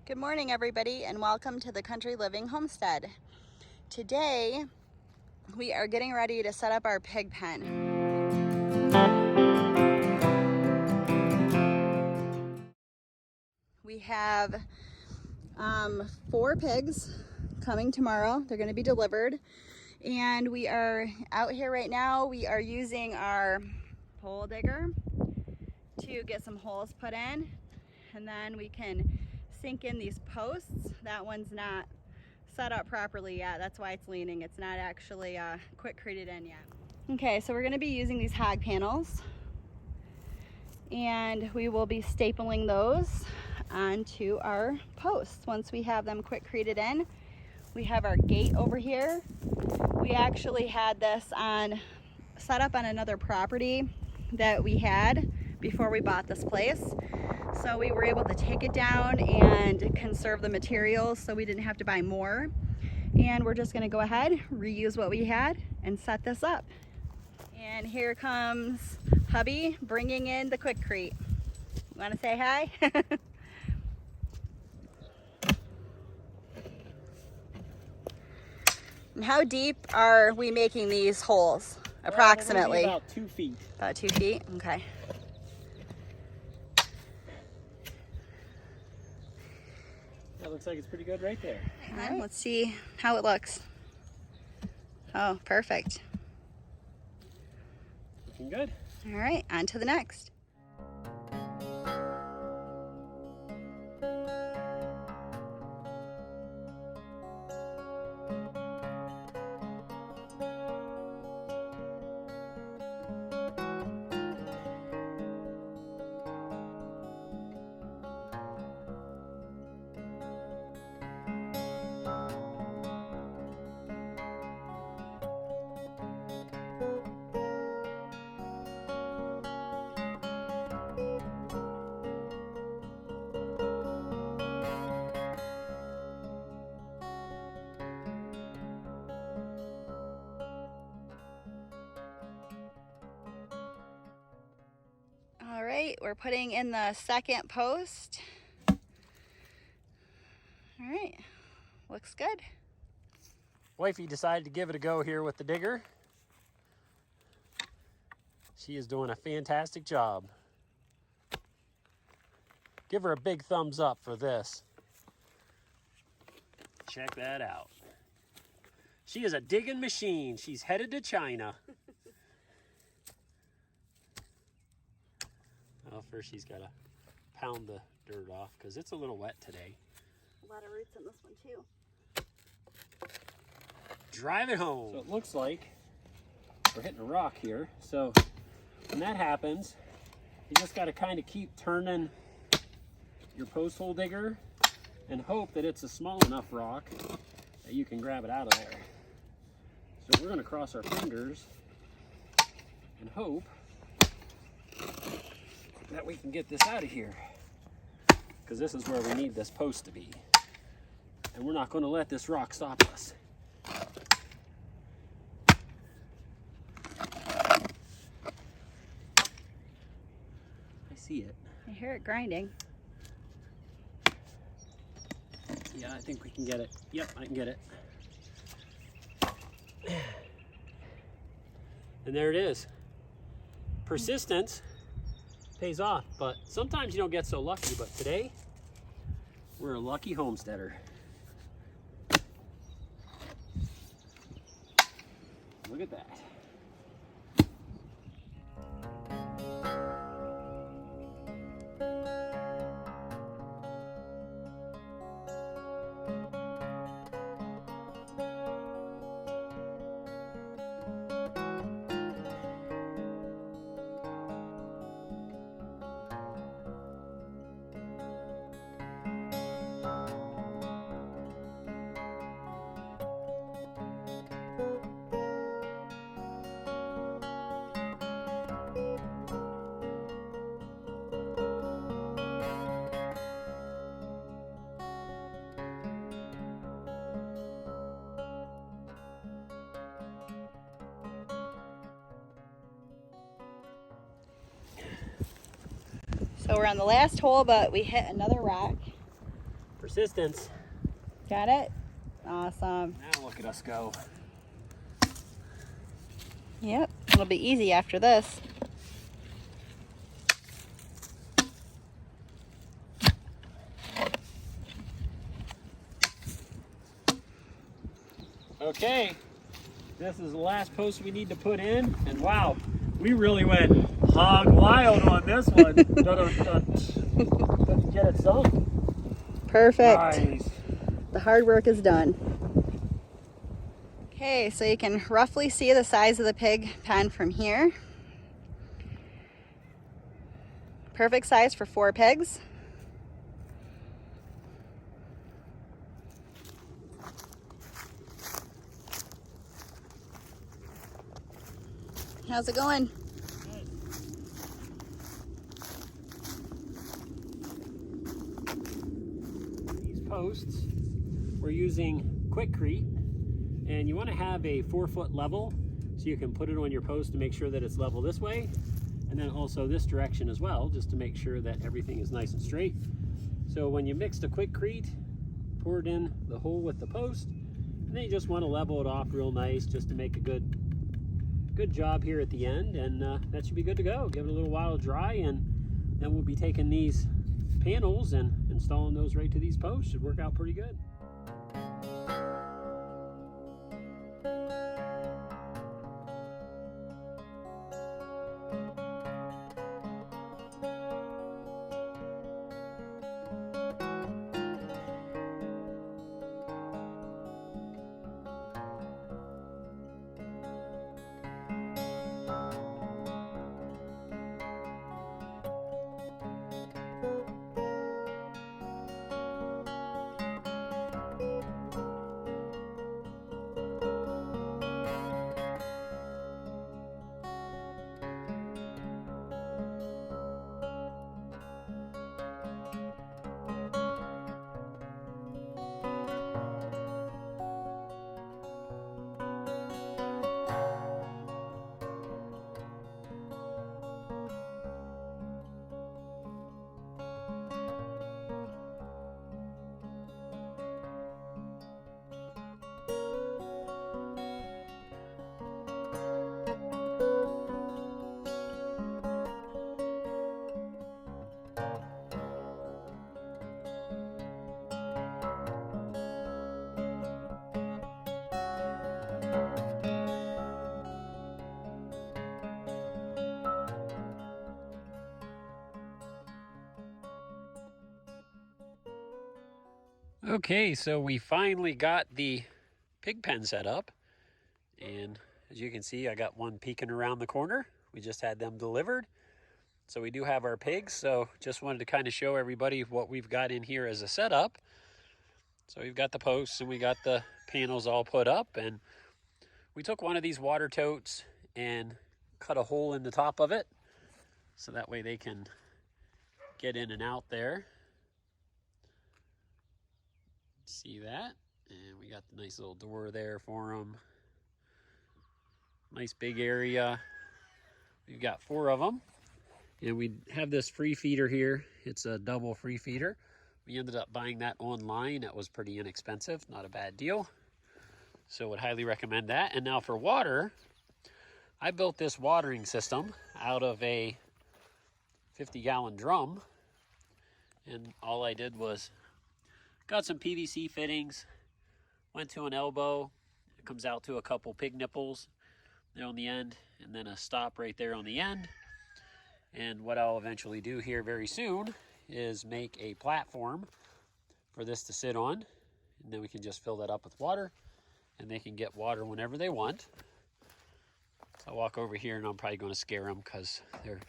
Good morning, everybody, and welcome to the Country Living Homestead. Today, we are getting ready to set up our pig pen. We have 4 pigs coming tomorrow. They're going to be delivered, and we are out here right now. We are using our pole digger to get some holes put in, and then we can sink in these posts. That one's not set up properly yet. That's why it's leaning. It's not actually quick-created in yet. Okay, so we're going to be using these hog panels, and we will be stapling those onto our posts once we have them quick-created in. We have our gate over here. We actually had this set up on another property that we had before we bought this place. So we were able to take it down and conserve the materials so we didn't have to buy more. And we're just gonna go ahead, reuse what we had, and set this up. And here comes hubby bringing in the Quikrete. Wanna say hi? And how deep are we making these holes, approximately? About 2 feet. About 2 feet, okay. That looks like it's pretty good right there. All right, let's see how it looks. Oh, perfect. Looking good. All right, on to the next. All right, we're putting in the second post. All right, looks good. Wifey decided to give it a go here with the digger. She is doing a fantastic job. Give her a big thumbs up for this. Check that out. She is a digging machine. She's headed to China. Well, first she's got to pound the dirt off because it's a little wet today. A lot of roots in this one too. Drive it home. So it looks like we're hitting a rock here. So when that happens, you just got to kind of keep turning your post hole digger and hope that it's a small enough rock that you can grab it out of there. So we're going to cross our fingers and hope that we can get this out of here, because this is where we need this post to be, and we're not going to let this rock stop us. I see it. I hear it grinding. Yeah, I think we can get it. Yep, I can get it. And there it is. Persistence pays off, but sometimes you don't get so lucky, but today we're a lucky homesteader. Look at that. So we're on the last hole, but we hit another rock. Persistence. Got it? Awesome. Now look at us go. Yep, it'll be easy after this. Okay, this is the last post we need to put in, and wow, we really went hog wild on this one. Let's get it sunk. Perfect. Nice. The hard work is done. Okay, so you can roughly see the size of the pig pen from here. Perfect size for 4 pigs. How's it going? These posts, we're using Quickcrete, and you want to have a 4-foot level so you can put it on your post to make sure that it's level this way, and then also this direction as well, just to make sure that everything is nice and straight. So when you mix the Quickcrete, pour it in the hole with the post, and then you just want to level it off real nice just to make a good job here at the end, and that should be good to go. Give it a little while to dry, and then we'll be taking these panels and installing those right to these posts. Should work out pretty good. Okay, so we finally got the pig pen set up, and as you can see, I got one peeking around the corner. We just had them delivered. So we do have our pigs, so just wanted to kind of show everybody what we've got in here as a setup. So we've got the posts and we got the panels all put up, and we took one of these water totes and cut a hole in the top of it so that way they can get in and out there. See that? And we got the nice little door there for them. Nice big area. We've got 4 of them. And we have this free feeder here. It's a double free feeder. We ended up buying that online. That was pretty inexpensive, not a bad deal. So would highly recommend that. And now for water, I built this watering system out of a 50-gallon drum. And all I did was got some PVC fittings, went to an elbow. It comes out to a couple pig nipples there on the end, and then a stop right there on the end. And what I'll eventually do here very soon is make a platform for this to sit on, and then we can just fill that up with water, and they can get water whenever they want. So I'll walk over here, and I'm probably going to scare them because they're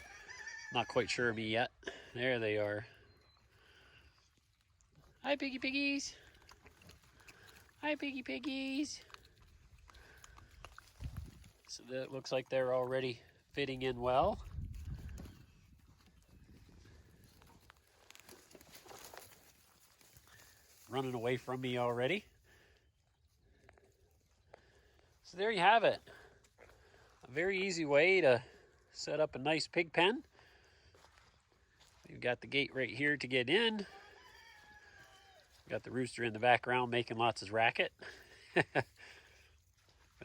not quite sure of me yet. There they are. Hi, piggy piggies. Hi, piggy piggies. So that looks like they're already fitting in well. Running away from me already. So there you have it. A very easy way to set up a nice pig pen. We've got the gate right here to get in. Got the rooster in the background making lots of racket. But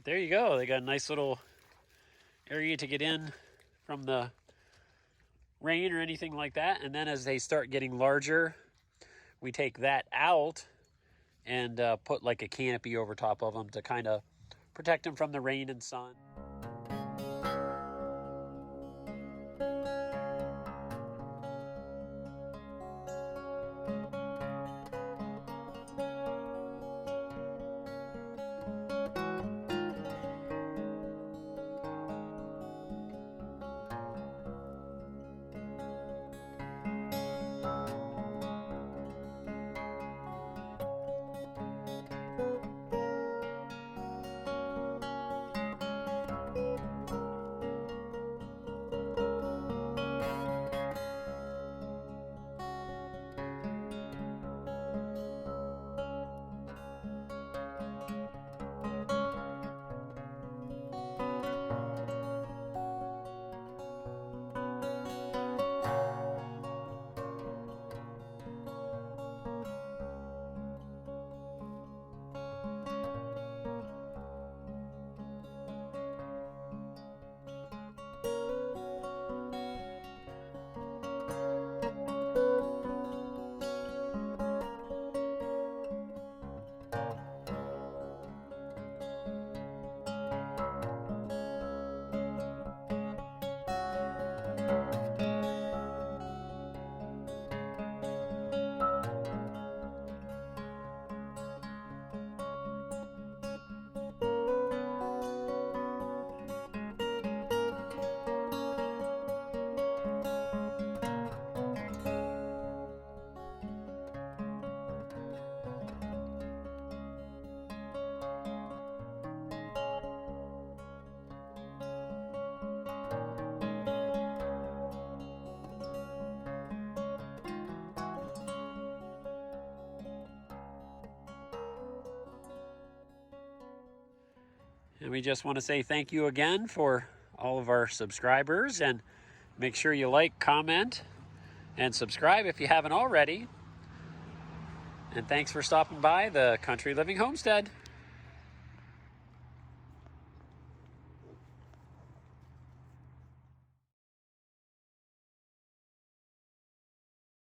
there you go. They got a nice little area to get in from the rain or anything like that. And then as they start getting larger, we take that out and put like a canopy over top of them to kind of protect them from the rain and sun. And we just want to say thank you again for all of our subscribers, and make sure you like, comment, and subscribe if you haven't already. And thanks for stopping by the Country Living Homestead.